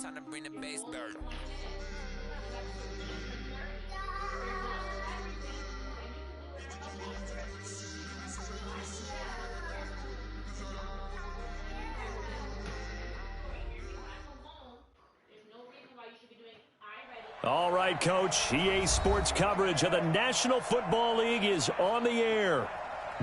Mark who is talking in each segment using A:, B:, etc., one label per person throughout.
A: time to bring the bass bird.
B: All right, Coach. EA Sports coverage of the National Football League is on the air.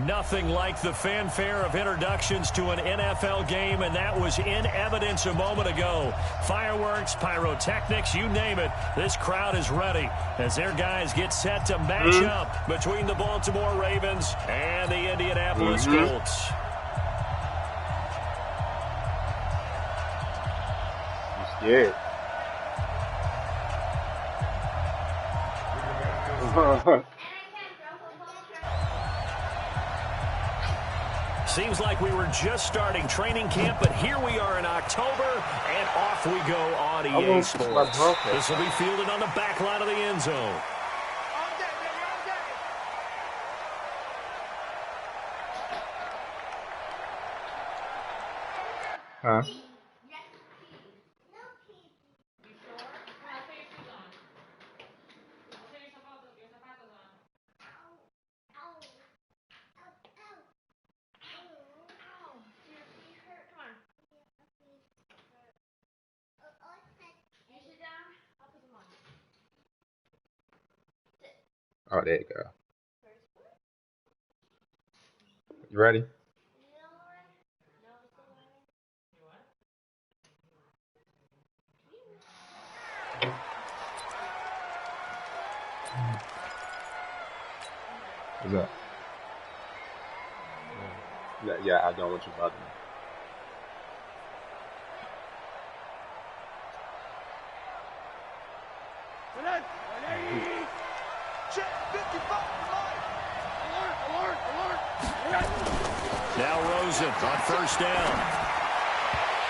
B: Nothing like the fanfare of introductions to an NFL game, and that was in evidence a moment ago. Fireworks, pyrotechnics, you name it. This crowd is ready as their guys get set to match up between the Baltimore Ravens and the Indianapolis Colts.
C: Yeah.
B: Seems like we were just starting training camp, but here we are in October, and off we go on EA Sports. This will be fielded on the back line of the end zone.
C: Huh? Oh, there you go. You ready? What's up? Yeah, I don't want you bugging me.
B: Now Rosen on first down.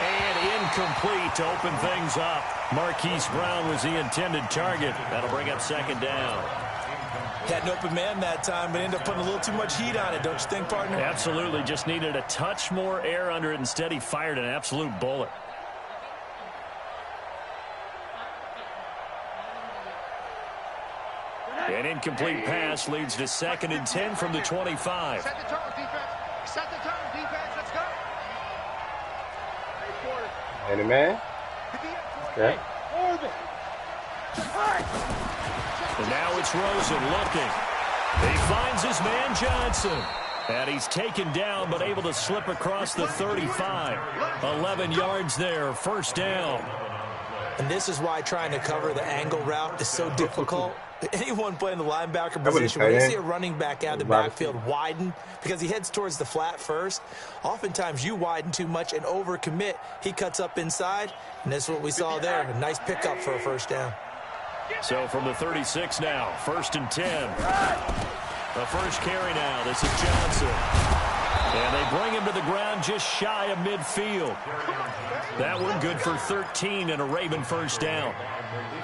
B: And incomplete to open things up. Marquise Brown was the intended target. That'll bring up second down.
D: Had an open man that time, but ended up putting a little too much heat on it, don't you think, partner?
B: Absolutely. Just needed a touch more air under it. Instead, he fired an absolute bullet. An incomplete pass leads to 2nd and 10 from the 25.
E: Set the tone, defense. Set the tone, defense. Let's go.
C: Any man? Okay.
B: And now it's Rosen looking. He finds his man Johnson. And he's taken down but able to slip across the 35. 11 yards there, first down.
D: And this is why trying to cover the angle route is so difficult. Anyone playing the linebacker position, when you see a running back out of the backfield widen because he heads towards the flat first, oftentimes you widen too much and overcommit. He cuts up inside, and that's what we saw there. A nice pickup for a first down.
B: So from the 36 now, 1st and 10. The first carry now. This is Johnson. And they bring him to the ground just shy of midfield. That one good for 13 and a Raven first down.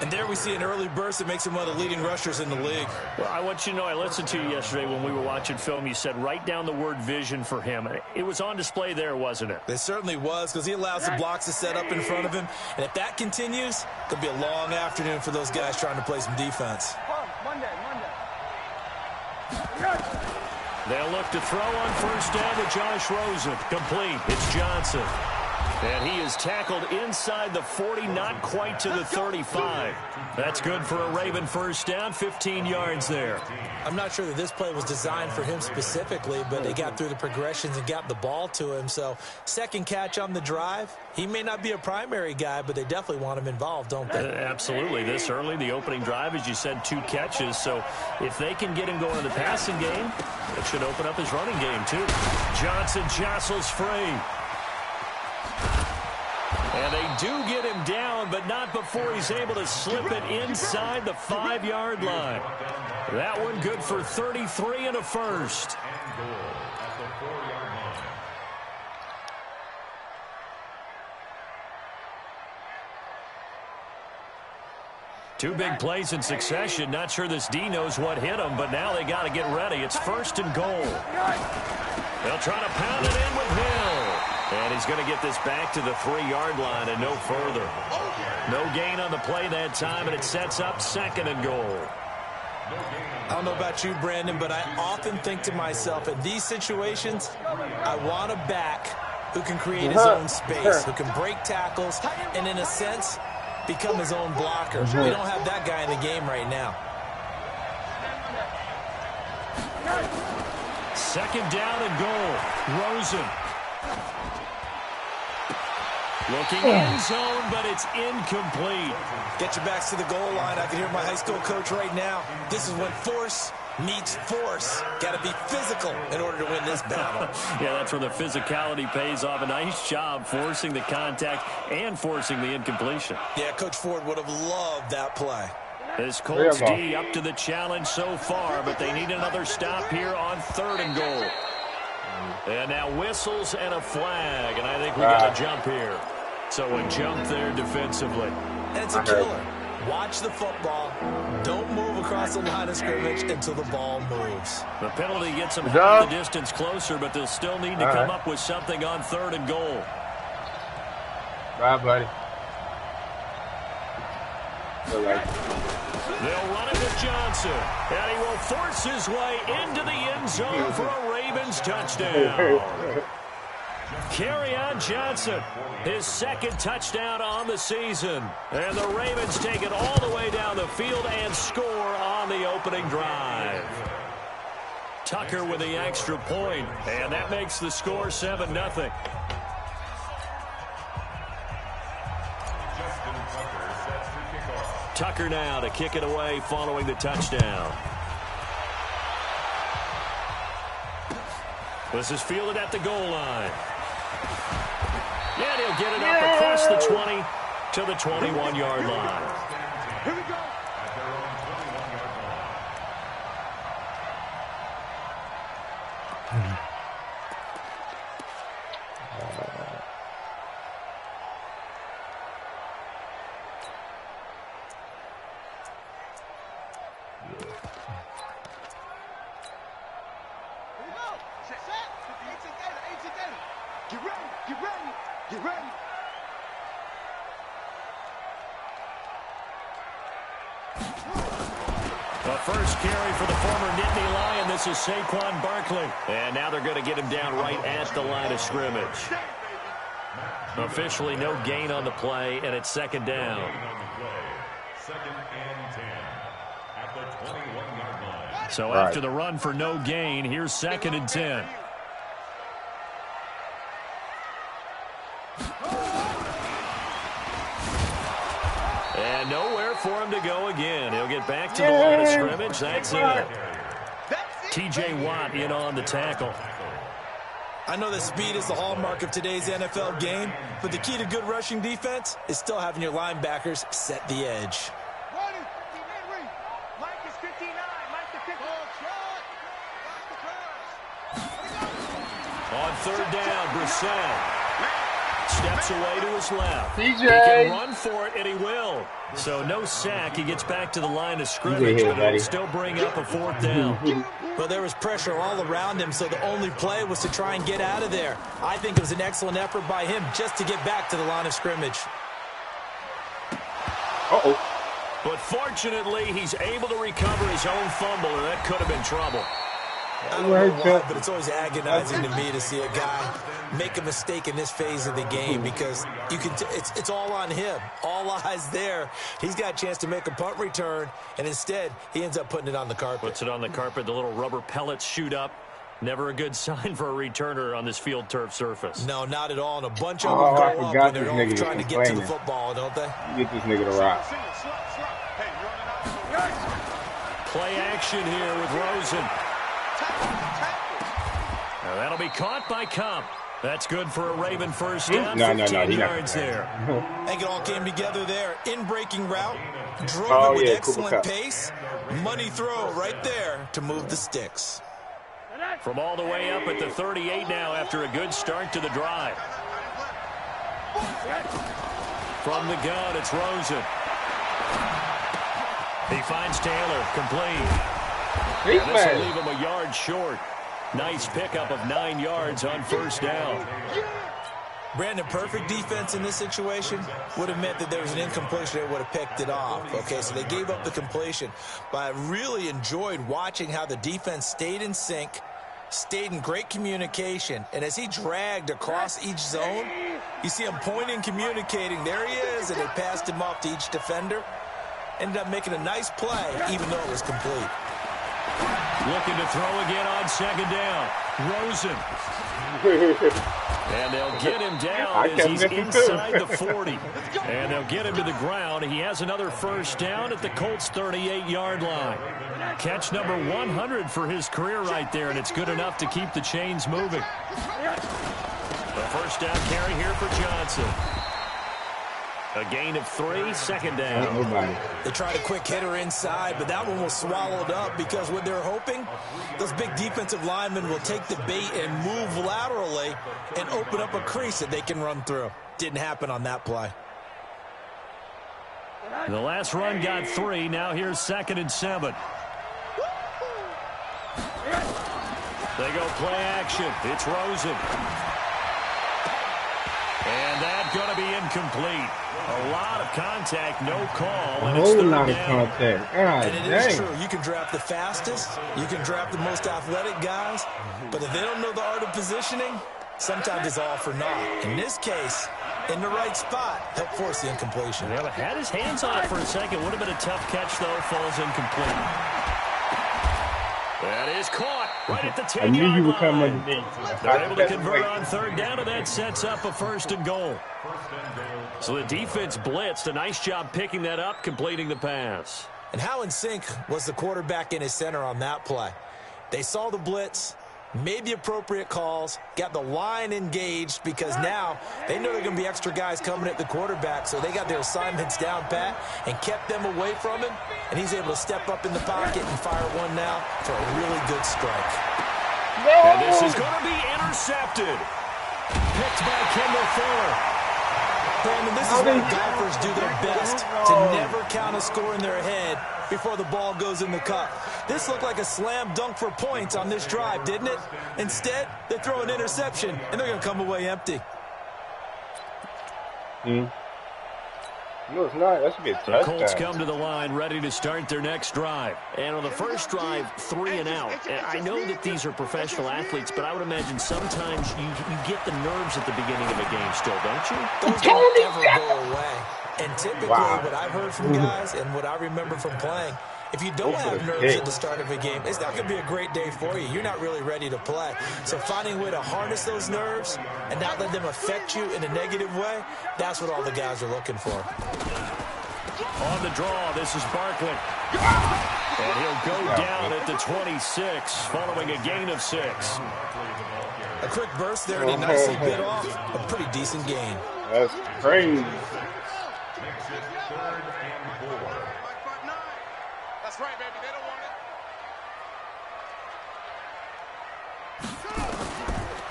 D: And there we see an early burst that makes him one of the leading rushers in the league.
B: Well, I want you to know, I listened to you yesterday when we were watching film. You said write down the word vision for him. It was on display there, wasn't it?
D: It certainly was, because he allows the blocks to set up in front of him. And if that continues, it could be a long afternoon for those guys trying to play some defense.
E: Monday.
B: They'll look to throw on first down to Josh Rosen. Complete. It's Johnson. And he is tackled inside the 40, not quite to the 35. That's good for a Raven first down, 15 yards there.
D: I'm not sure that this play was designed for him specifically, but they got through the progressions and got the ball to him. So second catch on the drive. He may not be a primary guy, but they definitely want him involved, don't they?
B: Absolutely. This early, the opening drive, as you said, 2 catches. So if they can get him going in the passing game, it should open up his running game too. Johnson jostles free. And they do get him down, but not before he's able to slip it inside the 5-yard line. That one good for 33 and a first. Two big plays in succession. Not sure this D knows what hit him, but now they got to get ready. It's 1st and goal. They'll try to pound it in with Hill. And he's going to get this back to the 3-yard line and no further. No gain on the play that time, and it sets up 2nd and goal.
D: I don't know about you, Brandon, but I often think to myself, in these situations, I want a back who can create his own space, who can break tackles, and in a sense, become his own blocker. We don't have that guy in the game right now.
B: 2nd down and goal. Rosen. Looking in zone, but it's incomplete.
D: Get your backs to the goal line. I can hear my high school coach right now. This is when force meets force. Got to be physical in order to win this battle.
B: Yeah, that's where the physicality pays off. A nice job forcing the contact and forcing the incompletion.
D: Yeah, Coach Ford would have loved that play.
B: This Colts D up to the challenge so far, but they need another stop here on 3rd and goal. And now whistles and a flag, and I think we got a jump here. So a jump there defensively.
D: And it's a killer. Watch the football. Don't move across the line of scrimmage until the ball moves.
B: The penalty gets them half the distance closer, but they'll still need to come up with something on 3rd and goal.
C: Bye, buddy.
B: They'll run it with Johnson, and he will force his way into the end zone for a Ravens touchdown. Kerryon Johnson, his 2nd touchdown on the season. And the Ravens take it all the way down the field and score on the opening drive. Tucker with the extra point, and that makes the score 7-0. Tucker now to kick it away following the touchdown. This is fielded at the goal line. And he'll get it up across the 20 to the 21-yard line.
E: Here we go.
B: First carry for the former Nittany Lion. This is Saquon Barkley. And now they're going to get him down right at the line of scrimmage. Officially no gain on the play, and it's 2nd down.
A: 2nd and 10 at the 21-yard line.
B: So after the run for no gain, here's 2nd and 10. And nowhere for him to go again. He'll get back to the line of scrimmage. That's it. T.J. Watt in on the tackle.
D: I know that speed is the hallmark of today's NFL game, but the key to good rushing defense is still having your linebackers set the edge.
B: On 3rd down, Brissett steps away to his left.
C: TJ.
B: He can run for it, and he will. So no sack. He gets back to the line of scrimmage, but it'll still bring up a 4th down.
D: Well, there was pressure all around him, so the only play was to try and get out of there. I think it was an excellent effort by him just to get back to the line of scrimmage.
B: But fortunately, he's able to recover his own fumble, and that could have been trouble.
D: I don't know why, but it's always agonizing to me to see a guy make a mistake in this phase of the game because you can. It's all on him. All eyes there. He's got a chance to make a punt return, and instead he ends up putting it on the carpet.
B: Puts it on the carpet. The little rubber pellets shoot up. Never a good sign for a returner on this field turf surface.
D: No, not at all. And a bunch of them go up when they're all trying to get to the football, don't they?
C: Get this nigga to rock.
B: Play action here with Rosen. Now that'll be caught by Kump. That's good for a Raven first down. 15 yards there.
D: I think it all came together there. In-breaking route. Drove it with excellent pace. Money throw right there to move the sticks.
B: From all the way up at the 38 now after a good start to the drive. From the gun, it's Rosen. He finds Taylor, complete. And this will leave him a yard short. Nice pickup of 9 yards on first down.
D: Brandon, perfect defense in this situation would have meant that there was an incompletion that would have picked it off. Okay, so they gave up the completion. But I really enjoyed watching how the defense stayed in sync, stayed in great communication, and as he dragged across each zone, you see him pointing, communicating. There he is, and they passed him off to each defender. Ended up making a nice play, even though it was complete.
B: Looking to throw again on second down. Rosen. And they'll get him down as he's inside the 40. And they'll get him to the ground. He has another first down at the Colts' 38-yard line. Catch number 100 for his career right there, and it's good enough to keep the chains moving. The first down carry here for Johnson. A gain of 3, second down.
D: They tried a quick hitter inside, but that one was swallowed up because what they're hoping, those big defensive linemen will take the bait and move laterally and open up a crease that they can run through. Didn't happen on that play.
B: The last run got 3. Now here's 2nd and 7. They go play action. It's Rosen. And that's going to be incomplete. A lot of contact, no call.
C: A whole lot of contact.
D: And it is true. You can draft the fastest. You can draft the most athletic guys. But if they don't know the art of positioning, sometimes it's all for naught. In this case, in the right spot, helped force the incompletion.
B: Yeah, but had his hands on it for a second. Would have been a tough catch, though. Falls incomplete. That is caught right at the 10-yard line.
C: I knew you would come underneath.
B: They're able to convert on third down, and that sets up a 1st and goal. So the defense blitzed. A nice job picking that up, completing the pass.
D: And how in sync was the quarterback in his center on that play? They saw the blitz, made the appropriate calls, got the line engaged because now they know there are going to be extra guys coming at the quarterback, so they got their assignments down pat and kept them away from him, and he's able to step up in the pocket and fire one now for a really good strike.
B: And this is going to be intercepted. Picked by Kendall Fuller.
D: Brandon, this is why golfers do their best to never count a score in their head before the ball goes in the cup. This looked like a slam dunk for points on this drive, didn't it? Instead, they throw an interception, and they're going to come away empty.
C: No, it's not. That should be a touchdown.
B: The Colts come to the line ready to start their next drive. And on the first drive, 3 and out. And I know that these are professional athletes, but I would imagine sometimes you get the nerves at the beginning of a game still, don't you?
D: Those don't ever go away. And typically what I've heard from guys and what I remember from playing, if you don't have nerves at the start of a game, it's not going to be a great day for you. You're not really ready to play. So finding a way to harness those nerves and not let them affect you in a negative way, that's what all the guys are looking for.
B: On the draw, this is Barkley. And he'll go down at the 26, following a gain of 6.
D: A quick burst there, and he nicely bit off a pretty decent gain.
C: That's crazy.
E: That's right, baby. They don't want it.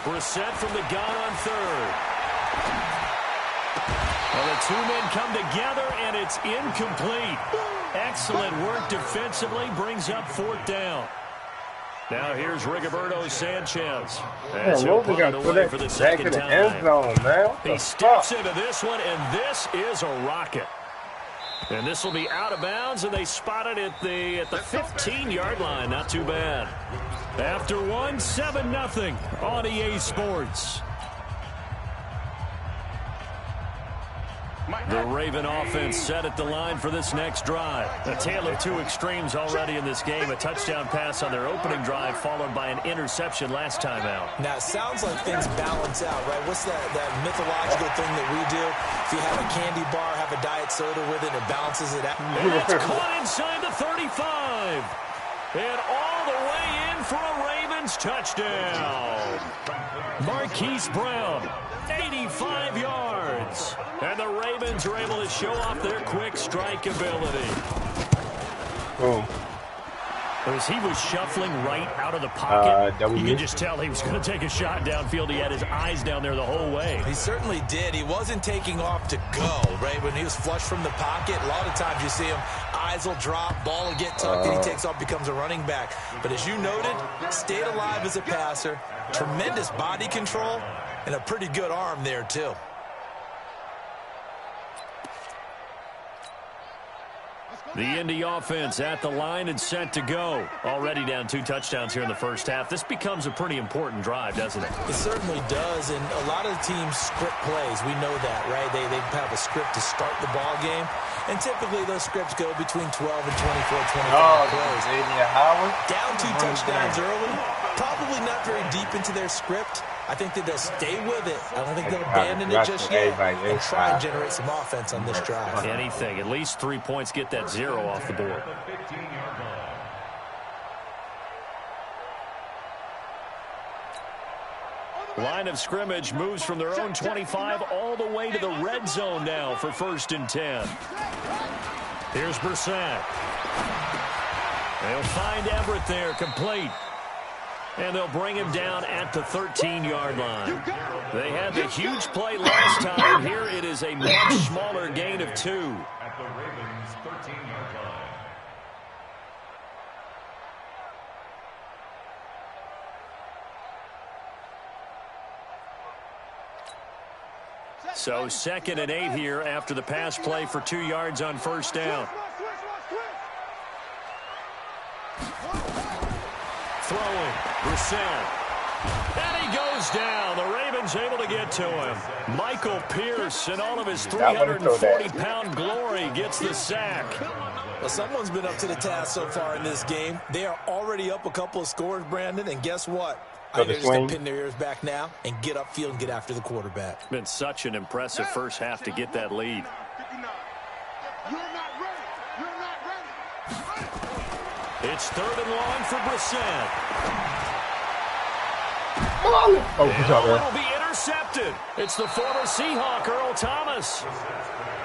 B: Brissett from the gun on third. Well, the 2 men come together, and it's incomplete. Excellent work defensively, brings up 4th down. Now here's Rigoberto Sanchez. As he'll punt it away for the 2nd time.
C: End zone, man.
B: He steps into this one, and this is a rocket. And this will be out of bounds, and they spot it at the 15-yard line. Not too bad. After 1, 7-0 on EA Sports. The Raven offense set at the line for this next drive. A tale of 2 extremes already in this game. A touchdown pass on their opening drive, followed by an interception last time out.
D: Now, it sounds like things balance out, right? What's that mythological thing that we do? If you have a candy bar, have a diet soda with it, it balances it out.
B: And it's caught inside the 35. And all the way in for a Ravens touchdown. Marquise Brown, 85 yards. And the Ravens are able to show off their quick strike ability. As he was shuffling right out of the pocket, you could just tell he was going to take a shot downfield. He had his eyes down there the whole way.
D: He certainly did. He wasn't taking off to go, right? When he was flush from the pocket, a lot of times you see him, eyes will drop, ball will get tucked, and he takes off, becomes a running back. But as you noted, stayed alive as a passer, tremendous body control, And a pretty good arm there, too.
B: The Indy offense at the line and set to go. Already down 2 touchdowns here in the first half. This becomes a pretty important drive, doesn't it?
D: It certainly does, and a lot of teams script plays. We know that, right? They have a script to start the ball game, and typically those scripts go between 12 and 24, 25 plays. Down 2 touchdowns early, probably not very deep into their script. I think that they'll stay with it. I don't think they'll abandon it just yet and try and generate some offense on this drive.
B: Anything. At least 3 points, get that 0 off the board. Line of scrimmage moves from their own 25 all the way to the red zone now for 1st and 10. Here's Brissett. They'll find Everett there, complete. And they'll bring him down at the 13-yard line. They had the huge play last time. Here it is a much smaller gain of 2.
A: At the Ravens' 13-yard line.
B: So 2nd and 8 here after the pass play for 2 yards on 1st down. Throwing, Brissett. And he goes down. The Ravens able to get to him. Michael Pierce in all of his 340-pound glory gets the sack.
D: Well, someone's been up to the task so far in this game. They are already up a couple of scores, Brandon, and guess what? I think they're just going to pin their ears back now and get upfield and get after the quarterback.
B: Been such an impressive first half to get that lead. It's 3rd and long for Brissett. It'll be intercepted. It's the former Seahawk, Earl Thomas.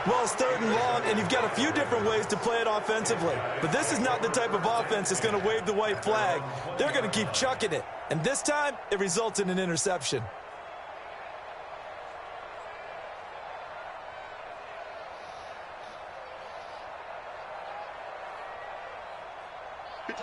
D: Well, it's 3rd and long, and you've got a few different ways to play it offensively. But this is not the type of offense that's going to wave the white flag. They're going to keep chucking it. And this time, it results in an interception.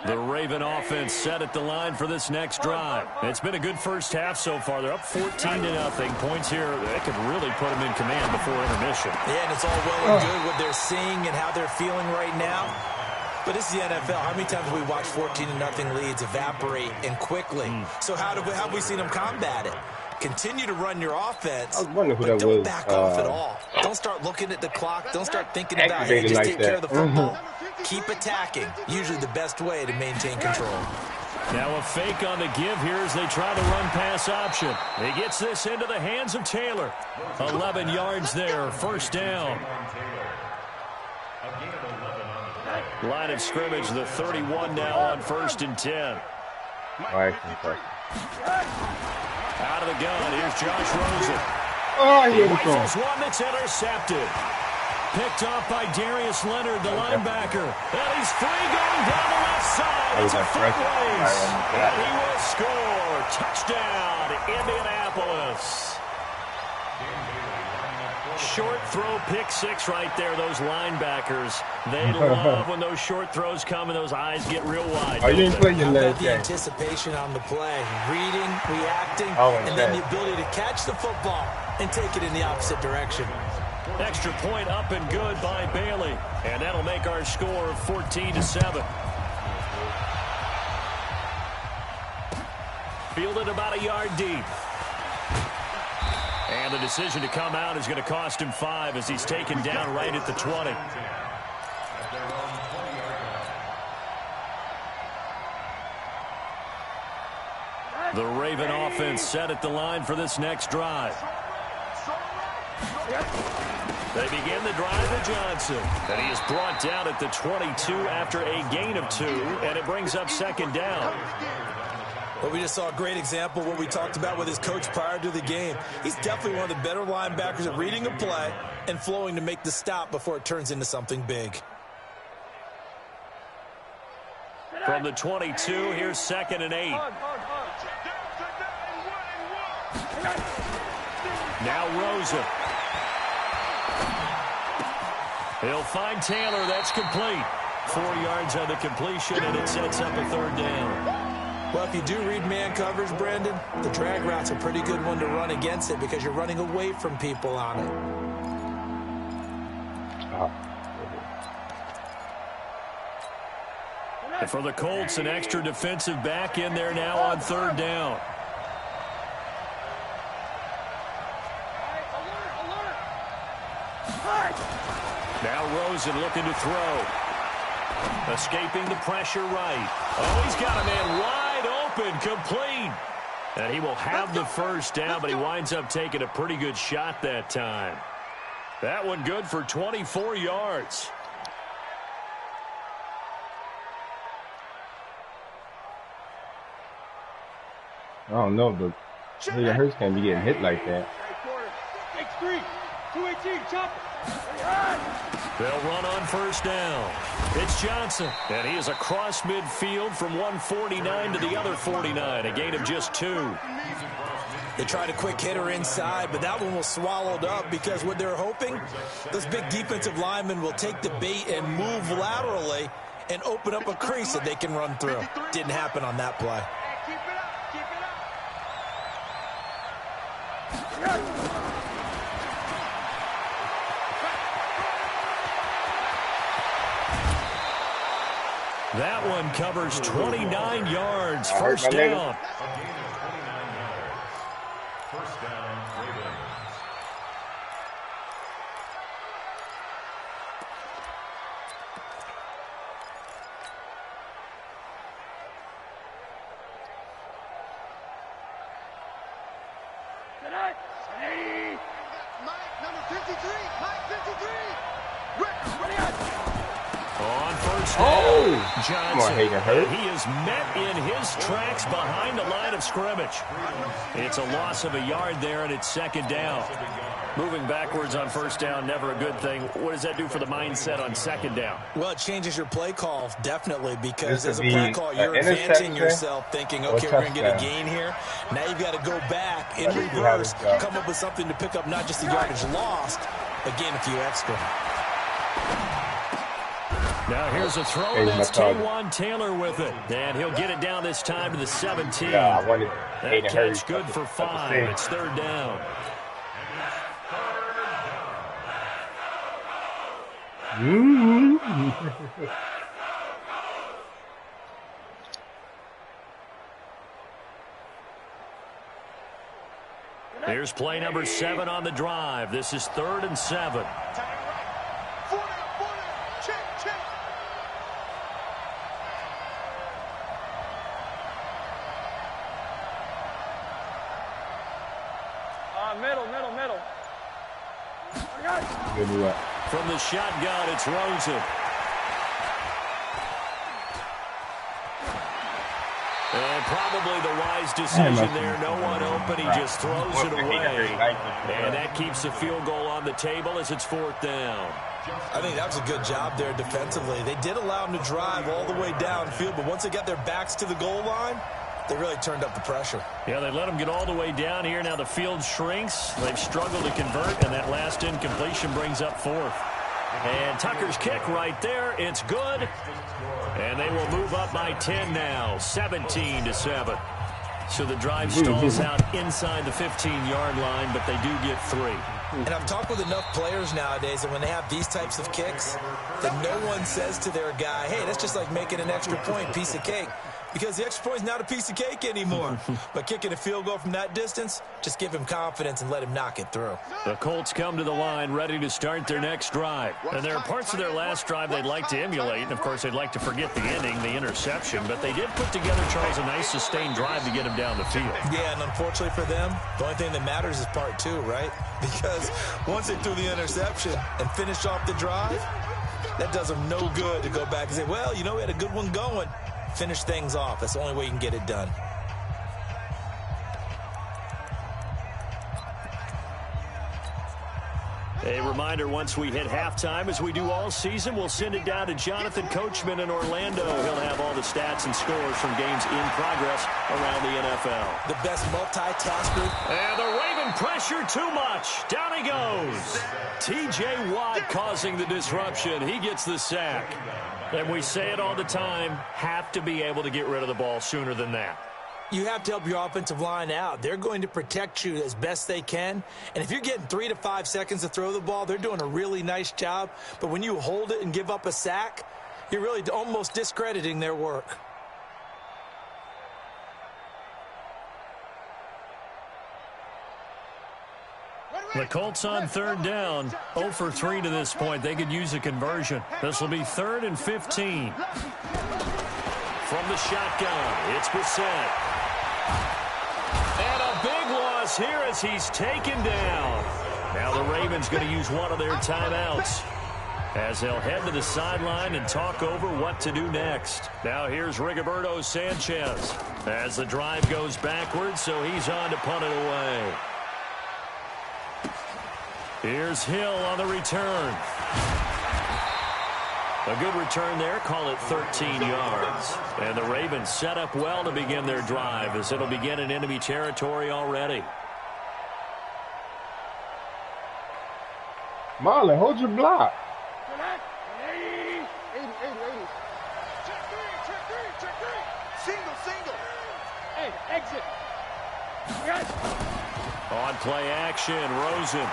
B: The Raven offense set at the line for this next drive. It's been a good first half so far. They're up 14-0. Points here, they could really put them in command before intermission.
D: Yeah, and it's all well and good what they're seeing and how they're feeling right now. But this is the NFL. How many times have we watched 14-0 leads evaporate and quickly? So how have we seen them combat it? Continue to run your offense, but don't back off at all. Don't start looking at the clock. Don't start thinking about, hey, just take care of the football. Keep attacking. Usually the best way to maintain control.
B: Now a fake on the give here as they try the run-pass option. He gets this into the hands of Taylor. 11 yards there, 1st down. Line of scrimmage, the 31 now on 1st and 10. Out of the gun, here's Josh Rosen. He rifles one that's intercepted. Picked off by Darius Leonard, the linebacker. And he's free going down the left side. It's a foot race. And he will score. Touchdown, Indianapolis. Short throw, pick 6 right there, those linebackers. They love when those short throws come and those eyes get real wide.
C: Are you in play your leg?
D: The anticipation on the play, reading, reacting, and then the ability to catch the football and take it in the opposite direction.
B: Extra point up and good by Bailey. And that'll make our score 14-7. Fielded about a yard deep. And the decision to come out is going to cost him 5 as he's taken down right at the 20. The Raven offense set at the line for this next drive. They begin the drive to Johnson. And he is brought down at the 22 after a gain of 2. And it brings up 2nd down.
D: Well, we just saw a great example of what we talked about with his coach prior to the game. He's definitely one of the better linebackers at reading a play and flowing to make the stop before it turns into something big.
B: From the 22, here's 2nd and 8. Now Rosen. He'll find Taylor. That's complete. 4 yards on the completion, and it sets up a 3rd down.
D: Well, if you do read man coverage, Brandon, the drag route's a pretty good one to run against it because you're running away from people on it.
B: And for the Colts, an extra defensive back in there now on third down. Now Rosen looking to throw. Escaping the pressure right. Oh, he's got a man wide open, complete. And he will have the first down, but he winds up taking a pretty good shot that time. That one good for 24 yards.
C: I don't know, but Hayden Hurst can't be getting hit like that.
E: X3, 218, chop.
B: They'll run on first down. It's Johnson, and he is across midfield from 149 to the other 49, a gain of just 2.
D: They tried a quick hitter inside, but that one was swallowed up because what they're hoping, those big defensive linemen will take the bait and move laterally and open up a crease that they can run through. Didn't happen on that play.
E: Keep it up, keep it up.
B: That one covers 29 yards. First down.
A: First down, Ravens.
E: Mike, number 53, Mike 53.
B: On first down, Johnson.
C: Come on, Hayden Hurst.
B: He is met in his tracks behind the line of scrimmage. It's a loss of a yard there, and it's second down. Moving backwards on first down, never a good thing. What does that do for the mindset on second down?
D: Well, it changes your play call, definitely, because
C: This
D: as a
C: would
D: play
C: be
D: call,
C: an
D: you're advancing
C: interception
D: yourself, thinking,
C: or
D: okay, we're going to get a
C: touchdown.
D: gain here. Now you've got to go back in
C: Let's see how
D: reverse,
C: this goes.
D: come up with something to pick up not just the yardage lost, but gain a few extra.
B: Now here's a throw.
C: Hey,
B: That's
C: my target.
B: Taywan Taylor with it. And he'll get it down this time to the 17.
C: Yeah, I wanted
B: That
C: Hayden
B: catch
C: Hurst
B: good
C: up
B: for
C: the
B: 5.
C: six.
B: It's third down. Here's play number 7 on the drive. This is 3rd and 7.
E: Four down, check, check.
C: Middle. Good luck.
B: From the shotgun, it's Rosen. And probably the wise decision there. No one open. He just throws it away. And that keeps the field goal on the table as it's 4th down.
D: I think that was a good job there defensively. They did allow them to drive all the way downfield, but once they got their backs to the goal line, they really turned up the pressure.
B: Yeah, they let them get all the way down here. Now the field shrinks. They've struggled to convert, and that last incompletion brings up 4th. And Tucker's kick right there. It's good. And they will move up by 10 now, 17-7. So the drive stalls out inside the 15-yard line, but they do get 3.
D: And I've talked with enough players nowadays that when they have these types of kicks, that no one says to their guy, hey, that's just like making an extra point, piece of cake. Because the extra point is not a piece of cake anymore. But kicking a field goal from that distance, just give him confidence and let him knock it through.
B: The Colts come to the line ready to start their next drive. And there are parts of their last drive they'd like to emulate. And, of course, they'd like to forget the ending, the interception. But they did put together, Charles, a nice sustained drive to get him down the field.
D: Yeah, and unfortunately for them, the only thing that matters is part 2, right? Because once they threw the interception and finished off the drive, that does them no good to go back and say, well, you know, we had a good one going. Finish things off. That's the only way you can get it done.
B: A reminder, once we hit halftime, as we do all season, we'll send it down to Jonathan Coachman in Orlando. He'll have all the stats and scores from games in progress around the NFL.
D: The best multitasker.
B: And the Raven pressure too much. Down he goes. T.J. Watt causing the disruption. He gets the sack. And we say it all the time, have to be able to get rid of the ball sooner than that.
D: You have to help your offensive line out. They're going to protect you as best they can. And if you're getting 3 to 5 seconds to throw the ball, they're doing a really nice job. But when you hold it and give up a sack, you're really almost discrediting their work.
B: The Colts on third down, 0 for 3 to this point. They could use a conversion. This will be 3rd and 15. From the shotgun, it's Brissett. And a big loss here as he's taken down. Now the Ravens going to use one of their timeouts as they'll head to the sideline and talk over what to do next. Now here's Rigoberto Sanchez as the drive goes backwards, so he's on to punt it away. Here's Hill on the return. A good return there, call it 13 yards. And the Ravens set up well to begin their drive as it'll begin in enemy territory already.
C: Marlon, hold your block.
E: Hey, exit.
B: On play action, Rosen.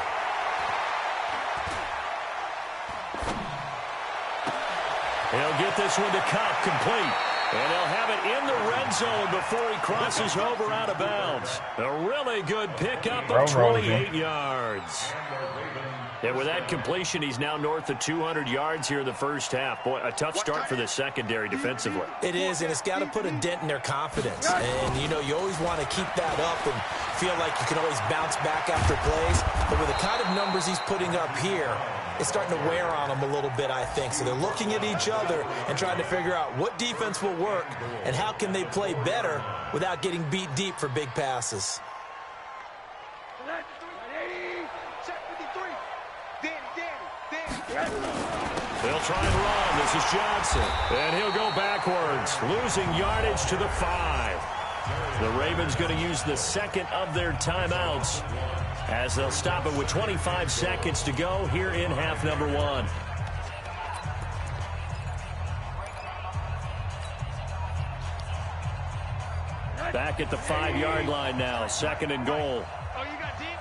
B: He'll get this one to Kupp, complete. And he'll have it in the red zone before he crosses over out of bounds. A really good pickup of 28 yards. And with that completion, he's now north of 200 yards here in the first half. Boy, a tough start for the secondary defensively.
D: It is, and it's got to put a dent in their confidence. And, you know, you always want to keep that up and feel like you can always bounce back after plays. But with the kind of numbers he's putting up here, it's starting to wear on them a little bit, I think. So they're looking at each other and trying to figure out what defense will work and how can they play better without getting beat deep for big passes.
B: They'll try and run. This is Johnson. And he'll go backwards, losing yardage to the 5. The Ravens going to use the second of their timeouts as they'll stop it with 25 seconds to go here in half number 1. Back at the 5-yard line now, 2nd and goal.
E: Oh, you got deep?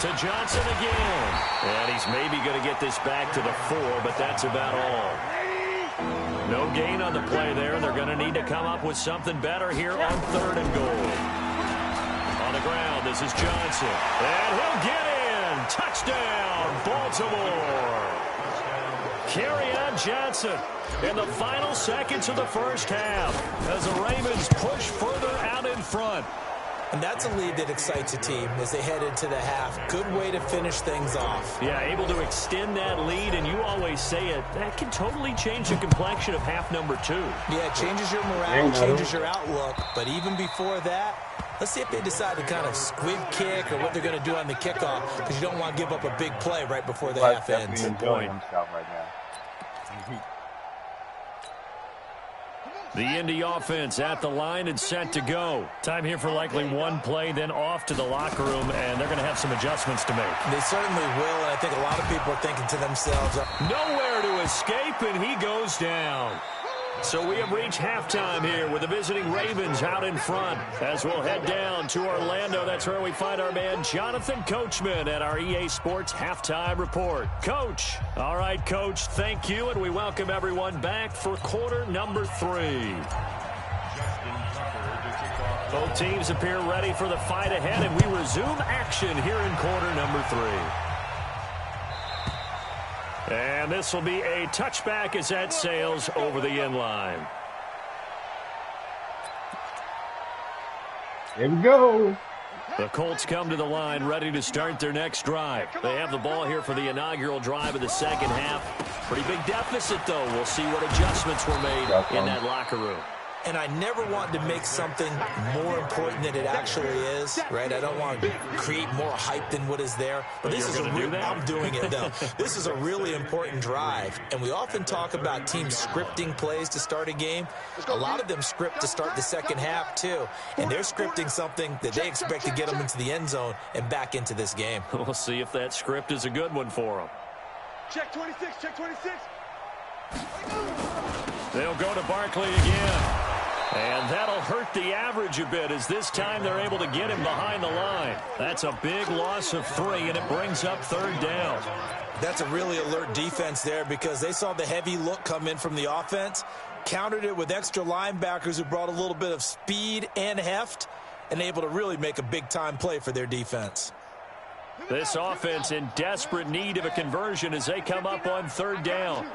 B: To Johnson again. And he's maybe going to get this back to the 4, but that's about all. No gain on the play there. They're going to need to come up with something better here on 3rd and goal. On the ground, this is Johnson. And he'll get in. Touchdown, Baltimore. Kerryon Johnson in the final seconds of the first half as the Ravens push further out in front.
D: And that's a lead that excites a team as they head into the half. Good way to finish things off.
B: Yeah, able to extend that lead, and you always say it, that can totally change the complexion of half number 2.
D: Yeah, it changes your morale, changes your outlook. But even before that, let's see if they decide to kind of squib kick or what they're going to do on the kickoff, because you don't want to give up a big play right before the half ends.
C: Enjoying himself right now.
B: The Indy offense at the line and set to go. Time here for likely one play, then off to the locker room, and they're going to have some adjustments to make.
D: They certainly will, and I think a lot of people are thinking to themselves,
B: nowhere to escape, and he goes down. So we have reached halftime here with the visiting Ravens out in front. As we'll head down to Orlando, that's where we find our man Jonathan Coachman at our EA Sports Halftime Report. Coach. All right, Coach, thank you, and we welcome everyone back for quarter number 3. Both teams appear ready for the fight ahead, and we resume action here in quarter number 3. And this will be a touchback as that sails over the end line.
C: Here we go.
B: The Colts come to the line ready to start their next drive. They have the ball here for the inaugural drive of the second half. Pretty big deficit, though. We'll see what adjustments were made in that locker room.
D: And I never want to make something more important than it actually is, right? I don't want to create more hype than what is there. But this is I'm doing it, though. This is a really important drive. And we often talk about teams scripting plays to start a game. A lot of them script to start the second half, too. And they're scripting something that they expect to get them into the end zone and back into this game.
B: We'll see if that script is a good one for them.
E: Check 26, check 26.
B: They'll go to Barkley again. And that'll hurt the average a bit as this time they're able to get him behind the line. That's a big loss of 3, and it brings up 3rd down.
D: That's a really alert defense there because they saw the heavy look come in from the offense, countered it with extra linebackers who brought a little bit of speed and heft, and able to really make a big-time play for their defense.
B: This offense in desperate need of a conversion as they come up on 3rd down.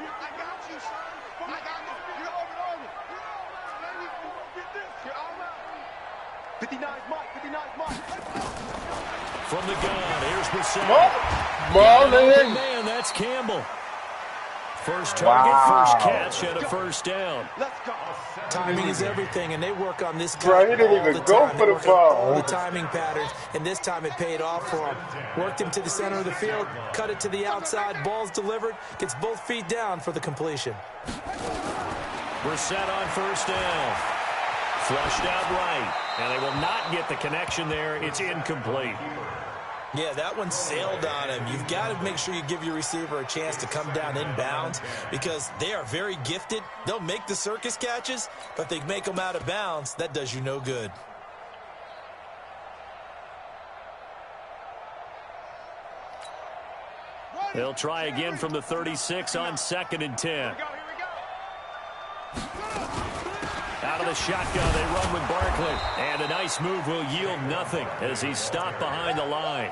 E: 59's Mike, 59's Mike.
B: From the gun, here's Brissett.
C: Marlon.
B: Man, that's Campbell. First target, first catch, and a 1st down.
E: Let's go.
D: Timing is everything, and they work on this
C: Bro, he didn't even go for the ball.
D: All the timing patterns, and this time it paid off for him. Worked him to the center of the field, cut it to the outside, ball's delivered, gets both feet down for the completion.
B: Brissett on 1st down. Flushed out right, and they will not get the connection there. It's incomplete.
D: Yeah, that one sailed on him. You've got to make sure you give your receiver a chance to come down inbounds because they are very gifted. They'll make the circus catches, but if they make them out of bounds, that does you no good.
B: They'll try again from the 36 on 2nd and 10. Out of the shotgun, they run with Barkley. And a nice move will yield nothing as he's stopped behind the line.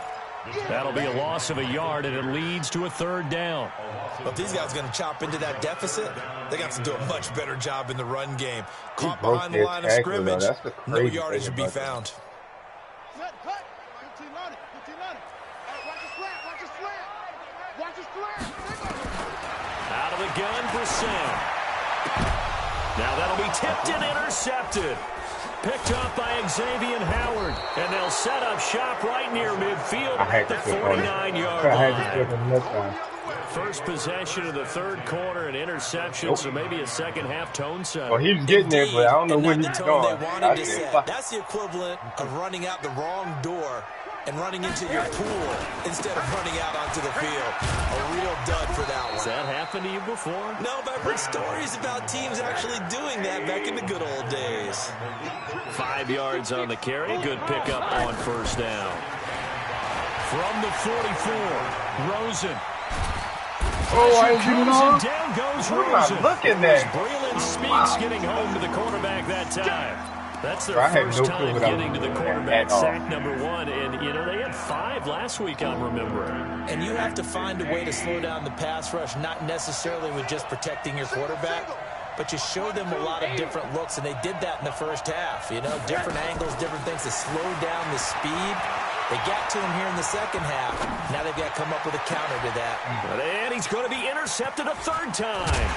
B: That'll be a loss of a yard, and it leads to a 3rd down.
D: Well, if these guys are going to chop into that deficit, they got to do a much better job in the run game. Caught behind the line of scrimmage, no yardage to be found.
B: Out of the gun, Brissett. Now that'll be tipped and intercepted. Picked up by Xavier Howard. And they'll set up shop right near midfield at the 49-yard line. First possession of the 3rd quarter, an interception, so maybe a second-half tone set.
C: Oh, he was getting there, but I don't know when he's going.
D: That's the equivalent of running out the wrong door and running into your pool instead of running out onto the field. A real dud for that one.
B: Has that happened to you before?
D: No, but I've heard stories about teams actually doing that back in the good old days.
B: 5 yards on the carry. Good pickup on 1st down. From the 44, Rosen.
C: Oh, I didn't know.
B: Down goes
C: Rosen.
B: Looking there. Braylon Speaks getting home to the quarterback that time. That's their first time getting to the quarterback, sack number 1. And, you know, they had 5 last week, I'm remembering.
D: And you have to find a way to slow down the pass rush, not necessarily with just protecting your quarterback, but you show them a lot of different looks, and they did that in the first half. You know, different angles, different things to slow down the speed. They got to him here in the second half. Now they've got to come up with a counter to that.
B: And he's going to be intercepted a 3rd time.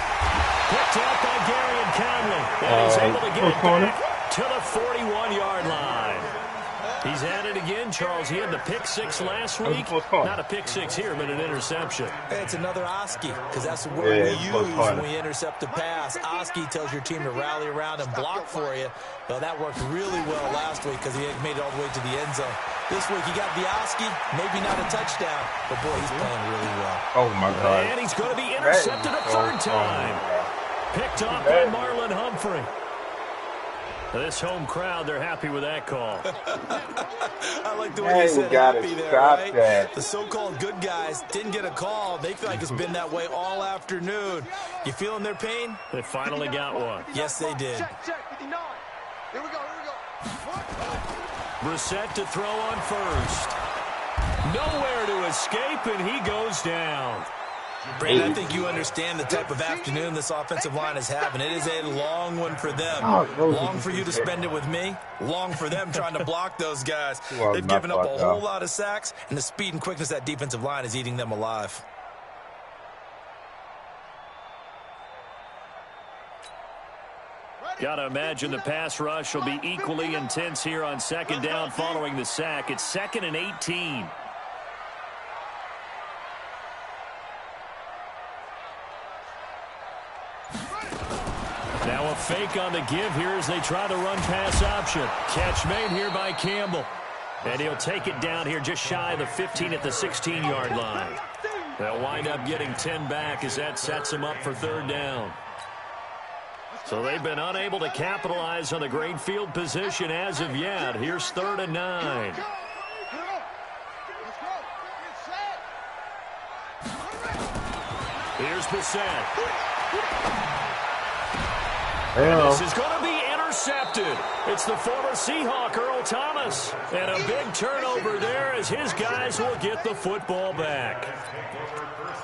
B: Picked up by Gary Conley. And he's able to get it back to the 41-yard line. He's at it again, Charles. He had the pick 6 last week. Not a pick 6 here, but an interception.
D: Hey, it's another Oski, because that's the word we use when we intercept a pass. Oski tells your team to rally around and block for you. Well, that worked really well last week because he had made it all the way to the end zone. This week, he got the Oski, maybe not a touchdown, but boy, he's playing really well.
C: Oh, my God.
B: And he's going to be intercepted a 3rd time. Picked off by Marlon Humphrey. This home crowd, they're happy with that call.
D: I like the way you said happy there, right? That. The so-called good guys didn't get a call. They feel like it's been that way all afternoon. You feeling their pain?
B: They finally got one.
D: Yes, they did.
E: Check, 59. Here we go,
B: Brissett to throw on 1st. Nowhere to escape, and he goes down.
D: Brandon, I think you understand the type of afternoon this offensive line is having. It is a long one for them. Long for you to spend it with me. Long for them trying to block those guys. They've given up a whole lot of sacks, and the speed and quickness of that defensive line is eating them alive.
B: Got to imagine the pass rush will be equally intense here on second down following the sack. It's 2nd and 18. Now a fake on the give here as they try to run pass option. Catch made here by Campbell. And he'll take it down here just shy of the 15 at the 16-yard line. They'll wind up getting 10 back as that sets them up for 3rd down. So they've been unable to capitalize on the great field position as of yet. Here's 3rd and 9. Here's Bissett. This is going to be intercepted. It's the former Seahawk, Earl Thomas. And a big turnover there as his guys will get the football back.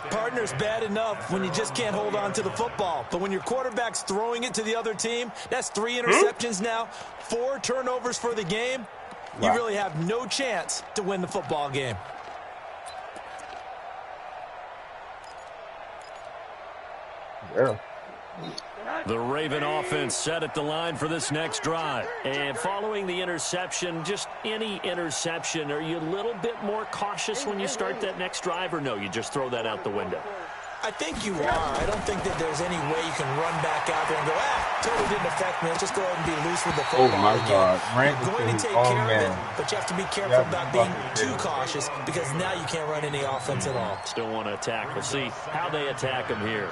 D: Partner's bad enough when you just can't hold on to the football. But when your quarterback's throwing it to the other team, that's 3 interceptions now, 4 turnovers for the game. You really have no chance to win the football game.
C: Yeah.
B: The Raven offense set at the line for this next drive. And following the interception, just any interception, are you a little bit more cautious when you start that next drive, or no, you just throw that out the window?
D: I think you are. I don't think that there's any way you can run back out there and go, totally didn't affect me. Let's just go ahead and be loose with the football.
C: Oh, my God.
D: You're going to take care of it, but you have to be careful about being too cautious because now you can't run any offense at all.
B: Still want to attack. We'll see how they attack him here.